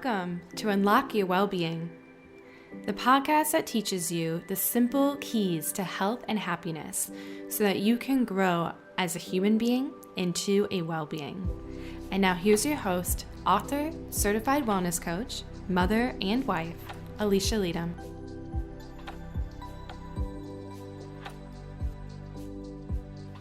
Welcome to Unlock Your Wellbeing, the podcast that teaches you the simple keys to health and happiness so that you can grow as a human being into a well-being. And now here's your host, author, certified wellness coach, mother and wife, Alisha Leytem.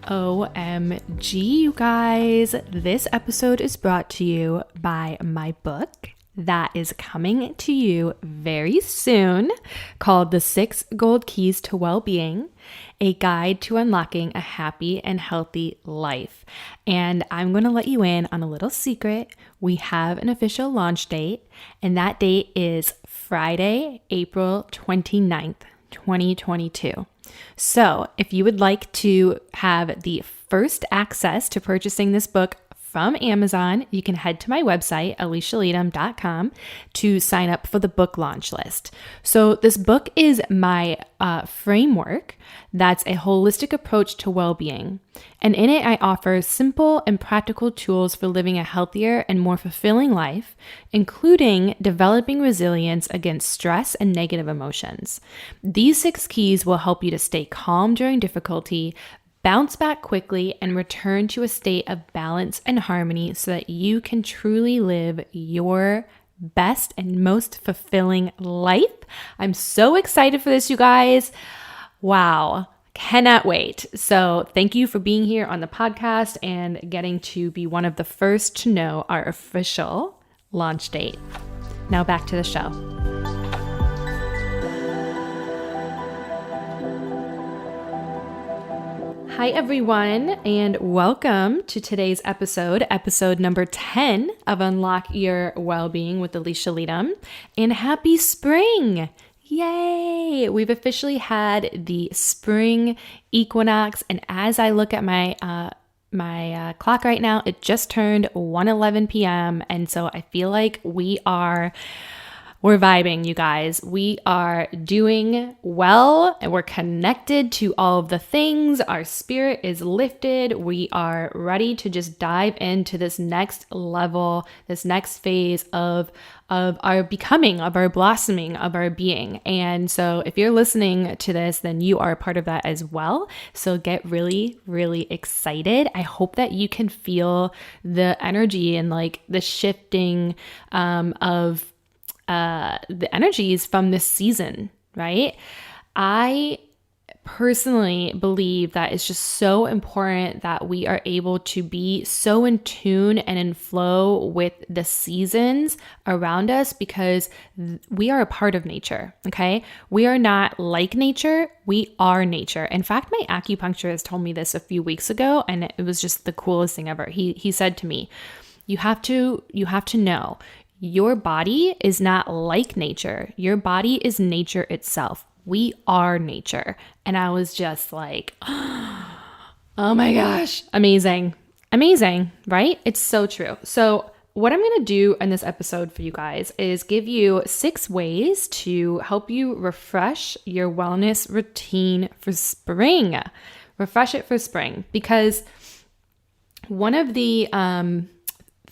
OMG, you guys. This episode is brought to you by my book that is coming to you very soon, called The 6 Gold Keys to Wellbeing, a guide to unlocking a happy and healthy life. And I'm going to let you in on a little secret. We have an official launch date, and that date is Friday, April 29th, 2022. So if you would like to have the first access to purchasing this book from Amazon, you can head to my website, AlishaLeytem.com, to sign up for the book launch list. So this book is my framework that's a holistic approach to well-being. And in it, I offer simple and practical tools for living a healthier and more fulfilling life, including developing resilience against stress and negative emotions. These 6 keys will help you to stay calm during difficulty, bounce back quickly, and return to a state of balance and harmony so that you can truly live your best and most fulfilling life. I'm so excited for this, you guys. Wow. Cannot wait. So thank you for being here on the podcast and getting to be one of the first to know our official launch date. Now back to the show. Hi, everyone, and welcome to today's episode number 10 of Unlock Your Wellbeing with Alisha Leytem. And happy spring! Yay! We've officially had the spring equinox, and as I look at my clock right now, it just turned 1:11 p.m., and so I feel like we're vibing, you guys. We are doing well and we're connected to all of the things. Our spirit is lifted. We are ready to just dive into this next level, this next phase of our becoming, of our blossoming, of our being. And so if you're listening to this, then you are a part of that as well. So get really, really excited. I hope that you can feel the energy and like the shifting of the energies from this season, right? I personally believe that it's just so important that we are able to be so in tune and in flow with the seasons around us because we are a part of nature, okay? We are not like nature, we are nature. In fact, my acupuncturist told me this a few weeks ago, and it was just the coolest thing ever. He said to me, you have to know, your body is not like nature. Your body is nature itself. We are nature. And I was just like, oh my gosh, amazing. Amazing, right? It's so true. So what I'm going to do in this episode for you guys is give you 6 ways to help you refresh your wellness routine for spring. Refresh it for spring, because one of the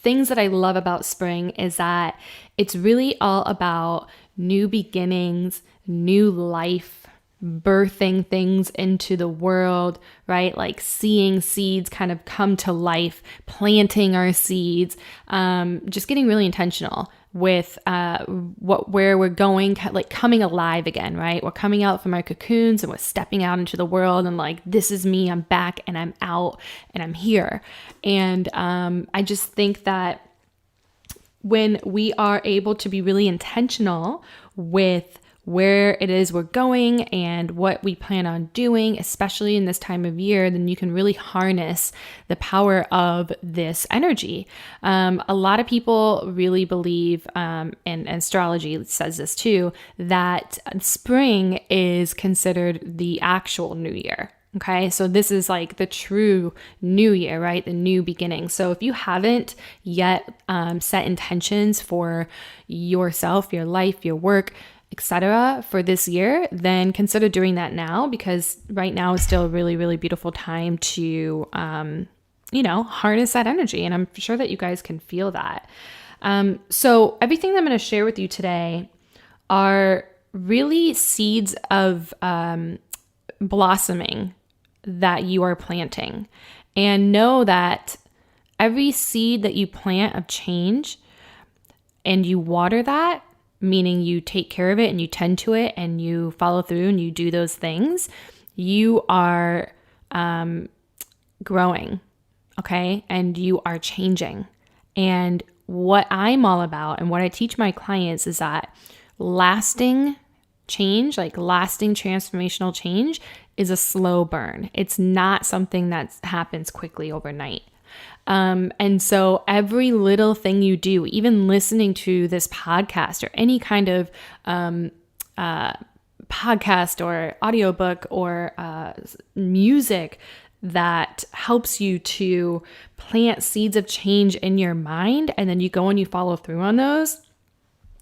things that I love about spring is that it's really all about new beginnings, new life, birthing things into the world, right? Like seeing seeds kind of come to life, planting our seeds, just getting really intentional with where we're going, like coming alive again, right? We're coming out from our cocoons and we're stepping out into the world and like, this is me, I'm back and I'm out and I'm here. And I just think that when we are able to be really intentional with where it is we're going and what we plan on doing, especially in this time of year, then you can really harness the power of this energy. A lot of people really believe, and astrology says this too, that spring is considered the actual new year. Okay, so this is like the true new year, right? The new beginning. So if you haven't yet set intentions for yourself, your life, your work, etc. for this year, then consider doing that now, because right now is still a really, really beautiful time to, harness that energy. And I'm sure that you guys can feel that. So everything that I'm going to share with you today are really seeds of blossoming that you are planting. And know that every seed that you plant of change and you water that, meaning you take care of it and you tend to it and you follow through and you do those things, you are growing, okay? And you are changing. And what I'm all about and what I teach my clients is that lasting change, like lasting transformational change, is a slow burn. It's not something that happens quickly overnight. And so every little thing you do, even listening to this podcast or any kind of podcast or audiobook or music that helps you to plant seeds of change in your mind, and then you go and you follow through on those,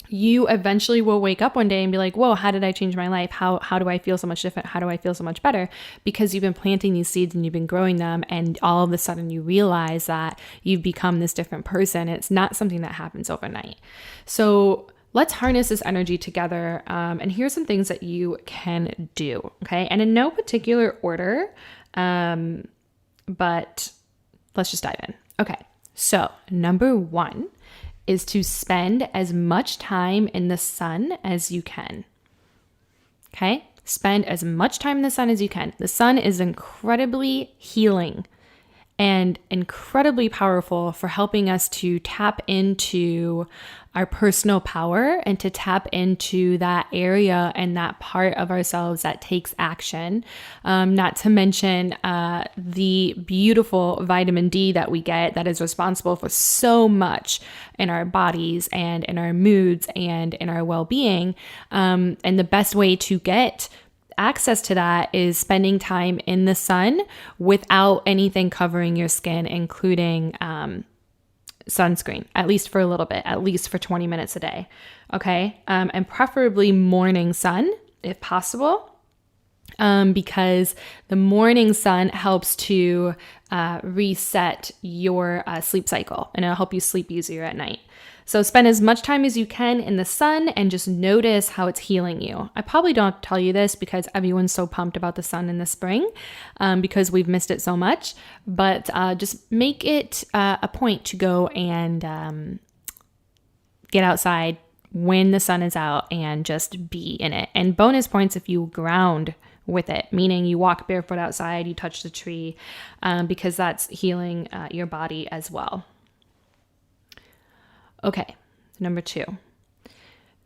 you eventually will wake up one day and be like, whoa, how did I change my life? How do I feel so much different? How do I feel so much better? Because you've been planting these seeds and you've been growing them, and all of a sudden you realize that you've become this different person. It's not something that happens overnight. So let's harness this energy together. And here's some things that you can do, okay? And in no particular order, but let's just dive in. Okay, so number 1 is to spend as much time in the sun as you can. Okay? Spend as much time in the sun as you can. The sun is incredibly healing and incredibly powerful for helping us to tap into our personal power and to tap into that area and that part of ourselves that takes action. Not to mention the beautiful vitamin D that we get that is responsible for so much in our bodies and in our moods and in our well-being. And the best way to get access to that is spending time in the sun without anything covering your skin, including sunscreen, at least for a little bit, at least for 20 minutes a day. Okay. And preferably morning sun if possible, because the morning sun helps to reset your sleep cycle, and it'll help you sleep easier at night. So spend as much time as you can in the sun and just notice how it's healing you. I probably don't tell you this because everyone's so pumped about the sun in the spring because we've missed it so much. But just make it a point to go and get outside when the sun is out and just be in it. And bonus points if you ground with it, meaning you walk barefoot outside, you touch the tree, because that's healing your body as well. Okay, number 2.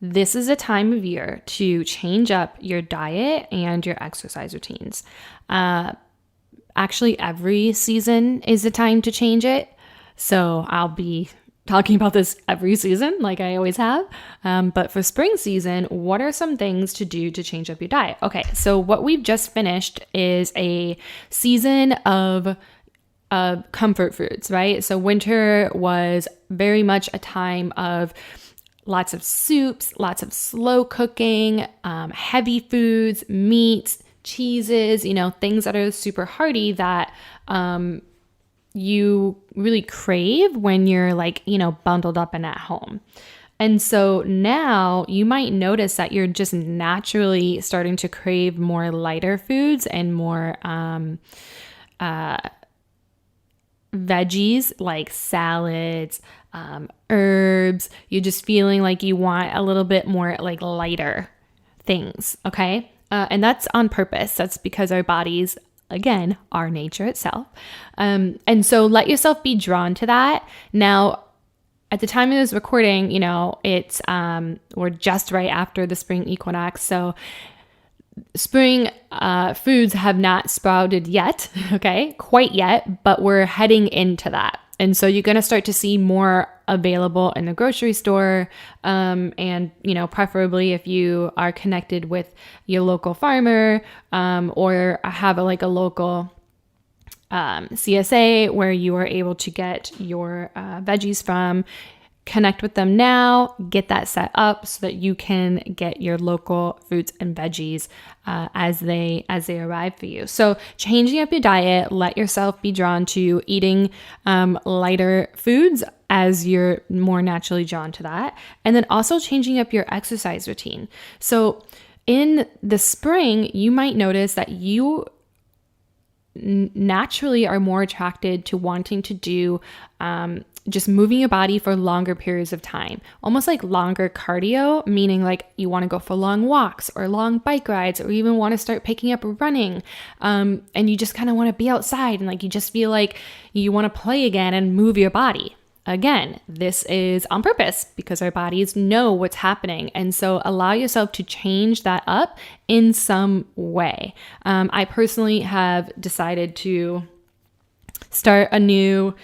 This is a time of year to change up your diet and your exercise routines. Actually, every season is a time to change it. So I'll be talking about this every season, like I always have. But for spring season, what are some things to do to change up your diet? Okay, so what we've just finished is a season of comfort foods, right? So winter was very much a time of lots of soups, lots of slow cooking, heavy foods, meats, cheeses, things that are super hearty that you really crave when you're bundled up and at home. And so now you might notice that you're just naturally starting to crave more lighter foods and more veggies like salads, herbs. You're just feeling like you want a little bit more lighter things, okay? And that's on purpose. That's because our bodies, again, are nature itself. And so let yourself be drawn to that. Now, at the time of this recording, it's we're just right after the spring equinox. So spring foods have not sprouted yet, okay, quite yet, but we're heading into that. And so you're going to start to see more available in the grocery store. And, preferably if you are connected with your local farmer or have a local CSA where you are able to get your veggies from. Connect with them now, get that set up so that you can get your local fruits and veggies as they arrive for you. So changing up your diet, let yourself be drawn to eating lighter foods as you're more naturally drawn to that. And then also changing up your exercise routine. So in the spring, you might notice that you naturally are more attracted to wanting to do just moving your body for longer periods of time, almost like longer cardio, meaning like you want to go for long walks or long bike rides, or even want to start picking up running. And you just kind of want to be outside and like you just feel like you want to play again and move your body. Again, this is on purpose because our bodies know what's happening. And so allow yourself to change that up in some way. I personally have decided to start a new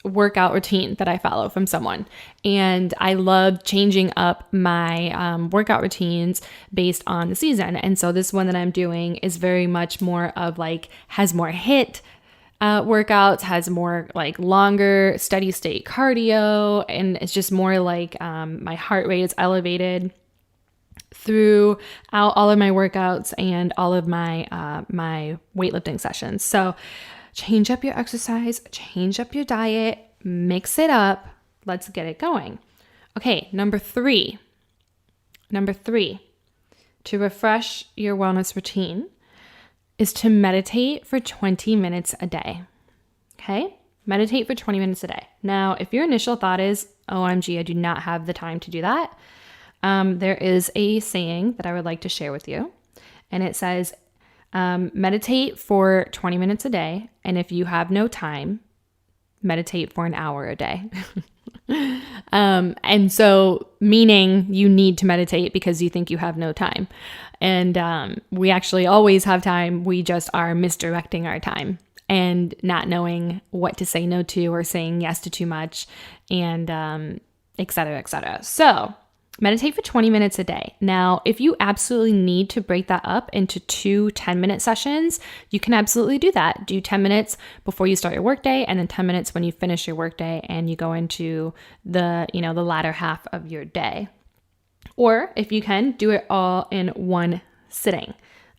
workout routine that I follow from someone. And I love changing up my workout routines based on the season. And so this one that I'm doing is very much more of like, has more HIIT workouts, has more like longer steady state cardio. And it's just more like my heart rate is elevated throughout all of my workouts and all of my my weightlifting sessions. So change up your exercise, change up your diet, mix it up. Let's get it going. Okay, number three, to refresh your wellness routine is to meditate for 20 minutes a day. Okay? Meditate for 20 minutes a day. Now, if your initial thought is, OMG, I do not have the time to do that, there is a saying that I would like to share with you. And it says, meditate for 20 minutes a day. And if you have no time, meditate for an hour a day. And so meaning you need to meditate because you think you have no time. And we actually always have time. We just are misdirecting our time and not knowing what to say no to or saying yes to too much, and et cetera, et cetera. So meditate for 20 minutes a day. Now, if you absolutely need to break that up into 2 10-minute sessions, you can absolutely do that. Do 10 minutes before you start your workday, and then 10 minutes when you finish your workday and you go into the latter half of your day. Or if you can, do it all in one sitting.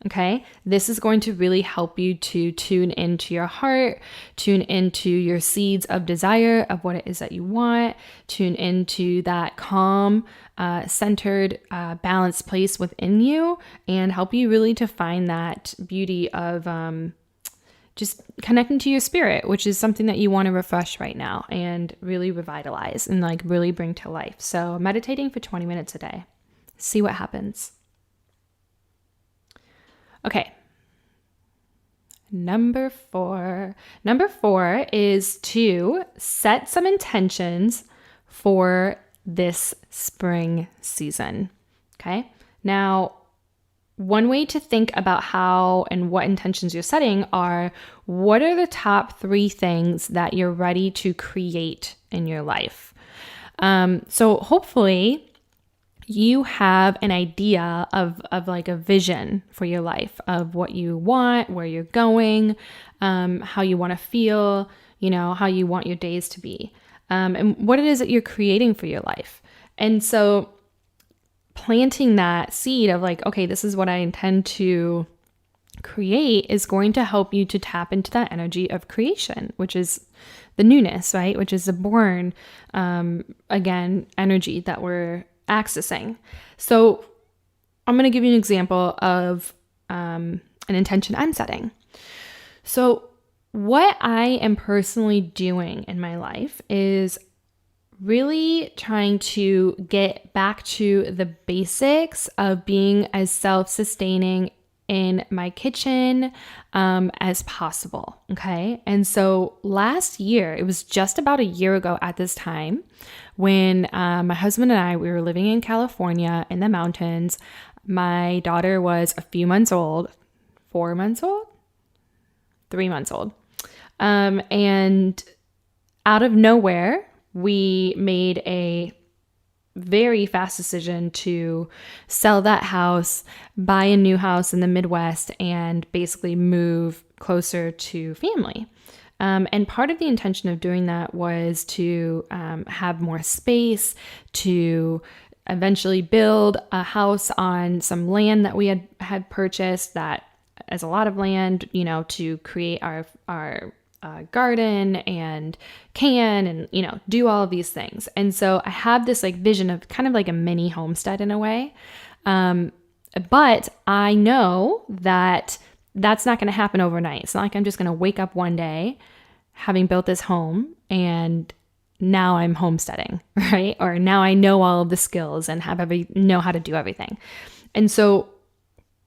Okay, this is going to really help you to tune into your heart, tune into your seeds of desire of what it is that you want, tune into that calm, centered, balanced place within you, and help you really to find that beauty of just connecting to your spirit, which is something that you want to refresh right now and really revitalize and like really bring to life. So meditating for 20 minutes a day. See what happens. Okay. Number four is to set some intentions for this spring season. Okay. Now, one way to think about how and what intentions you're setting are, what are the top 3 things that you're ready to create in your life? So hopefully you have an idea of like a vision for your life of what you want, where you're going, how you want to feel, how you want your days to be, and what it is that you're creating for your life. And so planting that seed of like, okay, this is what I intend to create is going to help you to tap into that energy of creation, which is the newness, right? Which is the born, again, energy that we're accessing. So I'm going to give you an example of an intention I'm setting. So what I am personally doing in my life is really trying to get back to the basics of being as self-sustaining in my kitchen as possible. Okay. And so last year, it was just about a year ago at this time when my husband and I, we were living in California in the mountains. My daughter was a few months old, 4 months old, 3 months old. And out of nowhere, we made a very fast decision to sell that house, buy a new house in the Midwest, and basically move closer to family. And part of the intention of doing that was to have more space, to eventually build a house on some land that we had purchased that as a lot of land, to create our garden and can and, do all of these things. And so I have this like vision of kind of like a mini homestead in a way. But I know that that's not going to happen overnight. It's not like I'm just going to wake up one day having built this home and now I'm homesteading, right? Or now I know all of the skills and know how to do everything. And so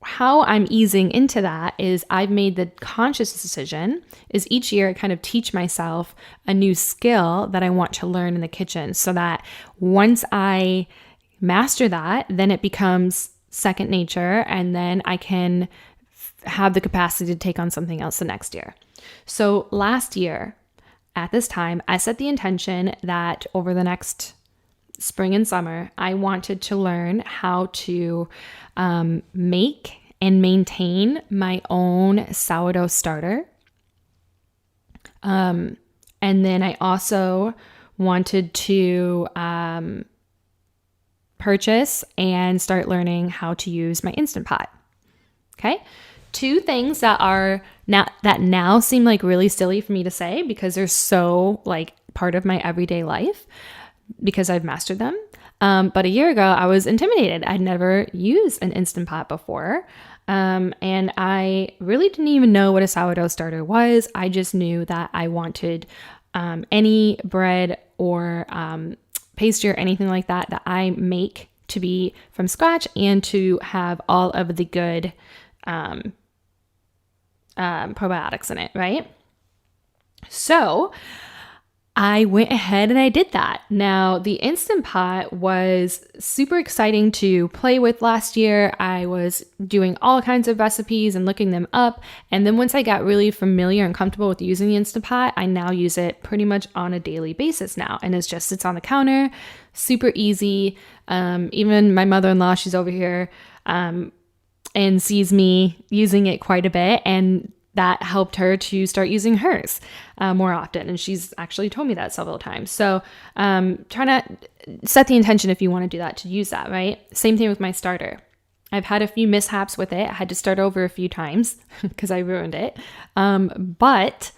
how I'm easing into that is I've made the conscious decision is each year I kind of teach myself a new skill that I want to learn in the kitchen so that once I master that, then it becomes second nature and then I can have the capacity to take on something else the next year. So last year at this time, I set the intention that over the next spring and summer, I wanted to learn how to make and maintain my own sourdough starter. And then I also wanted to purchase and start learning how to use my Instant Pot. Okay. 2 things that now seem like really silly for me to say because they're so like part of my everyday life because I've mastered them. But a year ago, I was intimidated. I'd never used an Instant Pot before. And I really didn't even know what a sourdough starter was. I just knew that I wanted any bread or pastry or anything like that I make to be from scratch and to have all of the good probiotics in it, right? So I went ahead and I did that. Now, the Instant Pot was super exciting to play with last year. I was doing all kinds of recipes and looking them up. And then once I got really familiar and comfortable with using the Instant Pot, I now use it pretty much on a daily basis now. And it just sits on the counter, super easy. Even my mother-in-law, she's over here, and sees me using it quite a bit, and that helped her to start using hers more often. And she's actually told me that several times. So try to set the intention if you want to do that, to use that, right? Same thing with my starter. I've had a few mishaps with it. I had to start over a few times because I ruined it. But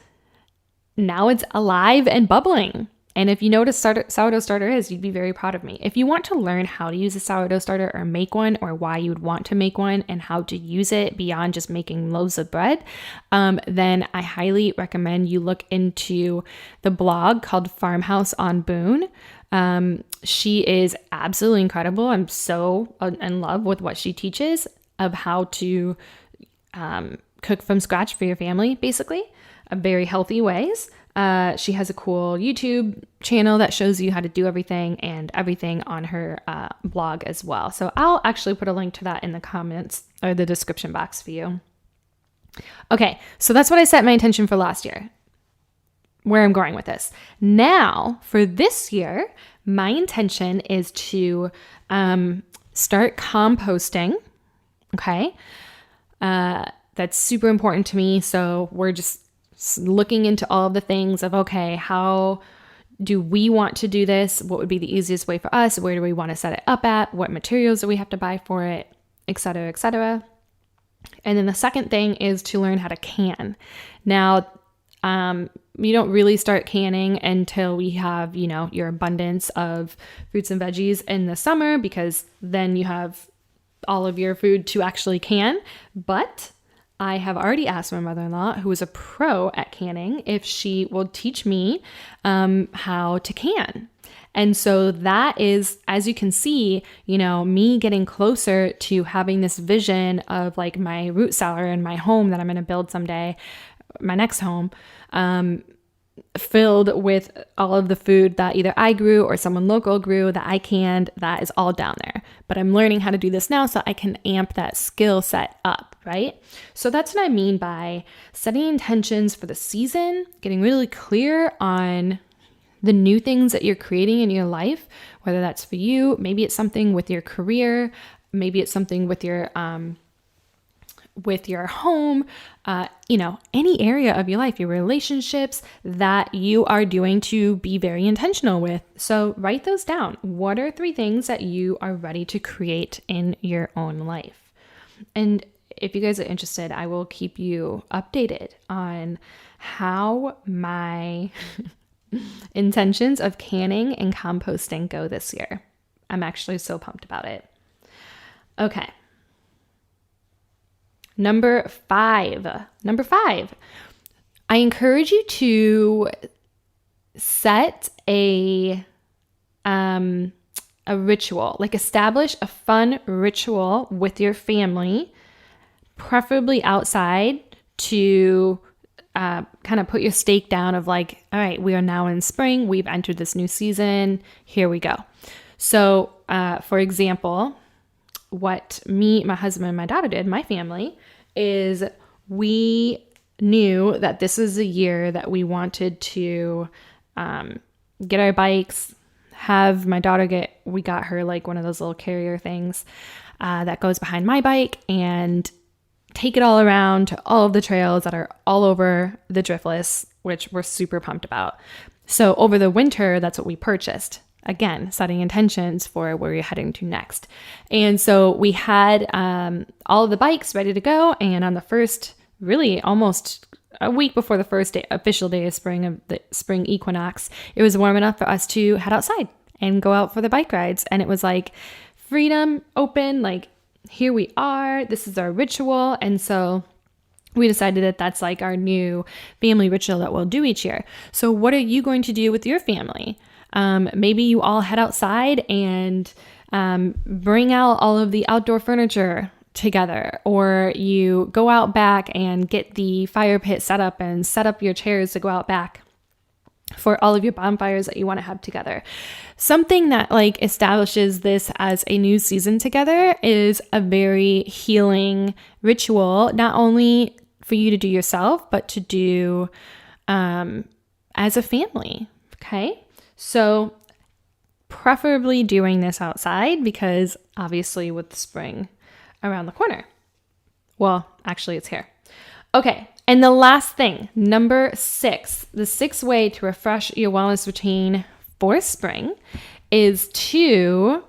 now it's alive and bubbling. And if you know what a sourdough starter is, you'd be very proud of me. If you want to learn how to use a sourdough starter or make one, or why you would want to make one and how to use it beyond just making loaves of bread, then I highly recommend you look into the blog called Farmhouse on Boone. She is absolutely incredible. I'm so in love with what she teaches of how to cook from scratch for your family, basically, very healthy ways. She has a cool YouTube channel that shows you how to do everything and everything on her blog as well. So I'll actually put a link to that in the comments or the description box for you. Okay, so that's what I set my intention for last year, where I'm going with this. Now, for this year, my intention is to start composting. Okay, that's super important to me. So we're just looking into all of the things of, okay, how do we want to do this? What would be the easiest way for us? Where do we want to set it up at? What materials do we have to buy for it? Et cetera, et cetera. And then the second thing is to learn how to can. Now, you don't really start canning until we have, your abundance of fruits and veggies in the summer, because then you have all of your food to actually can. But I have already asked my mother-in-law, who is a pro at canning, if she will teach me how to can. And so that is, as you can see, me getting closer to having this vision of like my root cellar in my home that I'm going to build someday, my next home, filled with all of the food that either I grew or someone local grew that I canned, that is all down there. But I'm learning how to do this now so I can amp that skill set up, right? So that's what I mean by setting intentions for the season, getting really clear on the new things that you're creating in your life, whether that's for you, maybe it's something with your career, maybe it's something with your home, any area of your life, your relationships that you are doing to be very intentional with. So write those down. What are 3 things that you are ready to create in your own life? And if you guys are interested, I will keep you updated on how my intentions of canning and composting go this year. I'm actually so pumped about it. Okay. Number five. I encourage you to set a ritual, like establish a fun ritual with your family, preferably outside, to kind of put your stake down of like, all right, we are now in spring. We've entered this new season. Here we go. So, for example, what me, my husband, and my daughter did, my family, is we knew that this is a year that we wanted to get our bikes, have my daughter we got her like one of those little carrier things that goes behind my bike, and take it all around to all of the trails that are all over the Driftless, which we're super pumped about. So over the winter, that's what we purchased. Again, setting intentions for where you're heading to next. And so we had all of the bikes ready to go. And on the first, really almost a week before the first official day of the spring equinox, it was warm enough for us to head outside and go out for the bike rides. And it was like freedom, open, like here we are. This is our ritual. And so we decided that that's like our new family ritual that we'll do each year. So what are you going to do with your family? Maybe you all head outside and bring out all of the outdoor furniture together, or you go out back and get the fire pit set up and set up your chairs to go out back for all of your bonfires that you want to have together. Something that like establishes this as a new season together is a very healing ritual, not only for you to do yourself, but to do as a family. Okay. So preferably doing this outside, because obviously with spring around the corner. Well, actually it's here. Okay. And the last thing, number 6, the 6th way to refresh your wellness routine for spring is to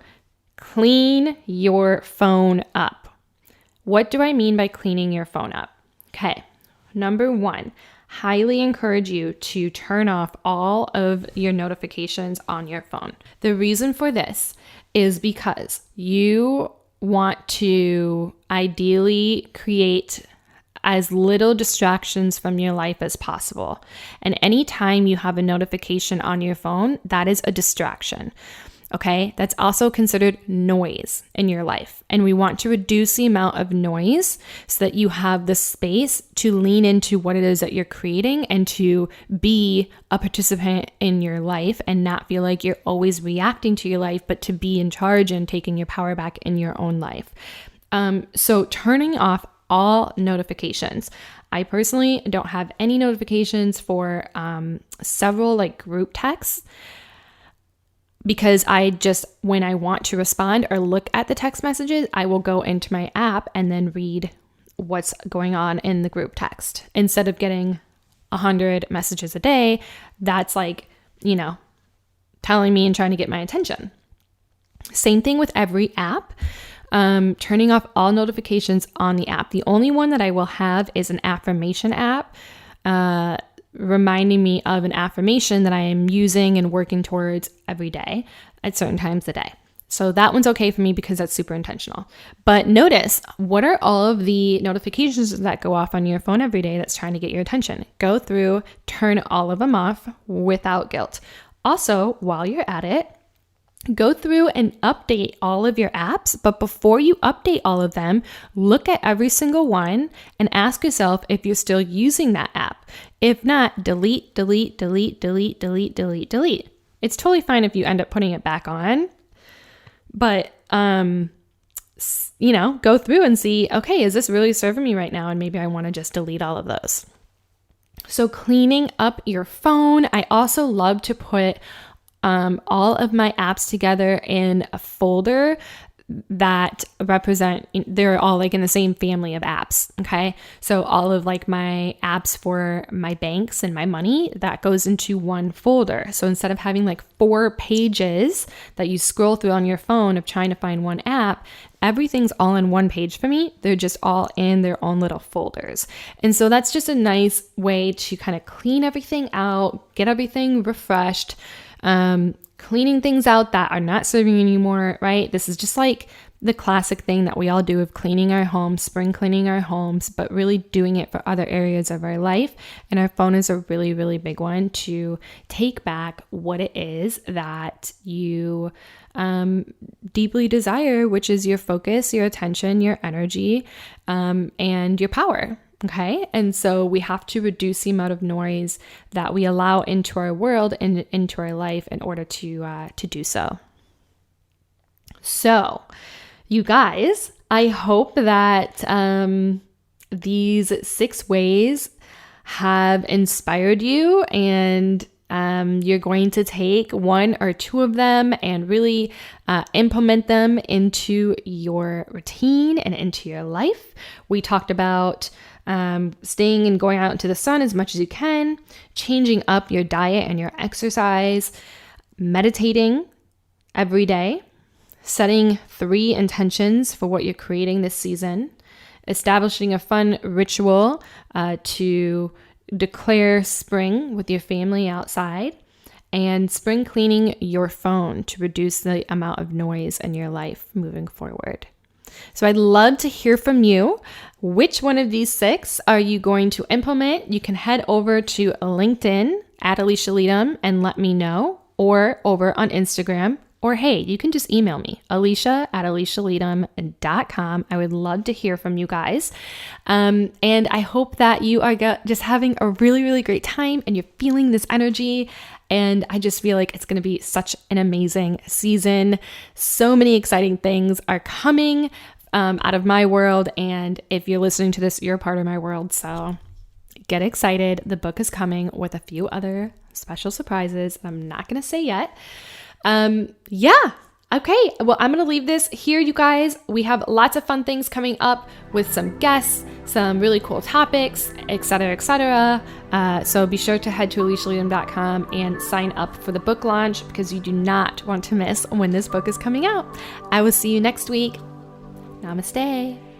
clean your phone up. What do I mean by cleaning your phone up? Okay. Number 1, highly encourage you to turn off all of your notifications on your phone. The reason for this is because you want to ideally create as little distractions from your life as possible. And anytime you have a notification on your phone, that is a distraction. Okay, that's also considered noise in your life. And we want to reduce the amount of noise so that you have the space to lean into what it is that you're creating and to be a participant in your life and not feel like you're always reacting to your life, but to be in charge and taking your power back in your own life. So turning off all notifications. I personally don't have any notifications for several like group texts, because I just, when I want to respond or look at the text messages, I will go into my app and then read what's going on in the group text. Instead of getting 100 messages a day, that's like, telling me and trying to get my attention. Same thing with every app. Turning off all notifications on the app. The only one that I will have is an affirmation app, reminding me of an affirmation that I am using and working towards every day at certain times of the day. So that one's okay for me because that's super intentional. But notice, what are all of the notifications that go off on your phone every day that's trying to get your attention? Go through, turn all of them off without guilt. Also, while you're at it, go through and update all of your apps, but before you update all of them, look at every single one and ask yourself if you're still using that app. If not, delete, delete, delete, delete, delete, delete, delete. It's totally fine if you end up putting it back on, but go through and see, okay, is this really serving me right now? And maybe I want to just delete all of those. So cleaning up your phone. I also love to put all of my apps together in a folder that represent, they're all like in the same family of apps. Okay. So all of like my apps for my banks and my money, that goes into one folder. So instead of having like 4 pages that you scroll through on your phone of trying to find one app, everything's all in one page for me. They're just all in their own little folders. And so that's just a nice way to kind of clean everything out, get everything refreshed, cleaning things out that are not serving you anymore, right? This is just like the classic thing that we all do of cleaning our homes, spring cleaning our homes, but really doing it for other areas of our life. And our phone is a really, really big one to take back what it is that you deeply desire, which is your focus, your attention, your energy, and your power. Okay. And so we have to reduce the amount of noise that we allow into our world and into our life in order to do so. So you guys, I hope that these 6 ways have inspired you, and you're going to take 1 or 2 of them and really implement them into your routine and into your life. We talked about staying and going out into the sun as much as you can, changing up your diet and your exercise, meditating every day, setting 3 intentions for what you're creating this season, establishing a fun ritual to declare spring with your family outside, and spring cleaning your phone to reduce the amount of noise in your life moving forward. So I'd love to hear from you. Which one of these 6 are you going to implement? You can head over to LinkedIn at Alisha Leytem and let me know, or over on Instagram, or hey, you can just email me, alisha@alishaletem.com. I would love to hear from you guys. And I hope that you are just having a really, really great time and you're feeling this energy. And I just feel like it's going to be such an amazing season. So many exciting things are coming out of my world. And if you're listening to this, you're part of my world. So get excited. The book is coming with a few other special surprises I'm not going to say yet. Yeah. Okay. Well, I'm going to leave this here, you guys. We have lots of fun things coming up with some guests, some really cool topics, etc., etc. So be sure to head to alishaletem.com and sign up for the book launch, because you do not want to miss when this book is coming out. I will see you next week. Namaste.